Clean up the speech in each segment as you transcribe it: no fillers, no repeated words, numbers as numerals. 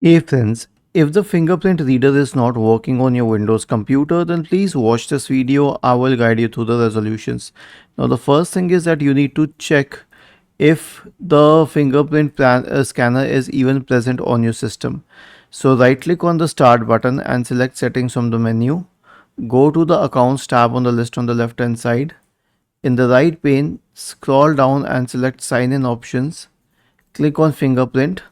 Hey friends, if the fingerprint reader is not working on your Windows computer, then please watch this video. I will guide you through the resolutions. Now the first thing is that you need to check if the scanner is even present on your system. So right click on the start button and select settings from the menu. Go to the accounts tab on the list on the left hand side. In the right pane, scroll down and select sign in options. Click on fingerprint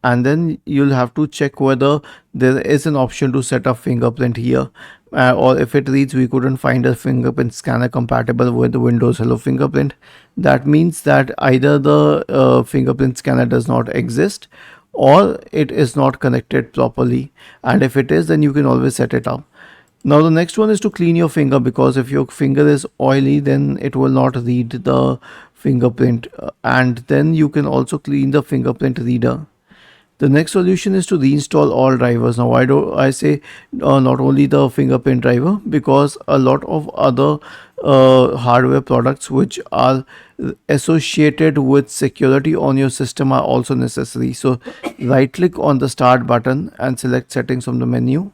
and then you'll have to check whether there is an option to set up fingerprint here, or if it reads we couldn't find a fingerprint scanner compatible with Windows Hello Fingerprint. That means that either the fingerprint scanner does not exist or it is not connected properly, and if it is, then you can always set it up. Now the next one is to clean your finger, because if your finger is oily then it will not read the fingerprint, and then you can also clean the fingerprint reader. The next solution is to reinstall all drivers. Now, why do I say not only the fingerprint driver? Because a lot of other hardware products which are associated with security on your system are also necessary. So, right click on the start button and select settings from the menu,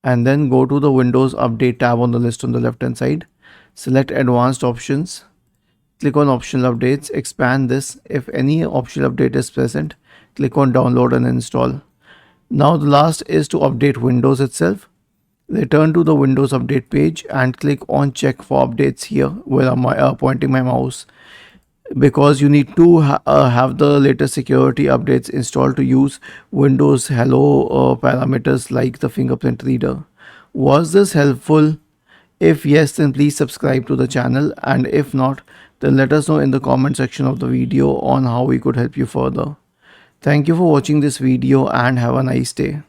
and then go to the Windows Update tab on the list on the left hand side. Select advanced options. Click on optional updates, expand this. If any optional update is present, click on download and install. Now the last is to update Windows itself. Return to the Windows update page and click on check for updates here where I'm pointing my mouse, because you need to have the latest security updates installed to use Windows Hello parameters like the fingerprint reader. Was this helpful? If yes, then please subscribe to the channel, and if not, then let us know in the comment section of the video on how we could help you further. Thank you for watching this video and have a nice day.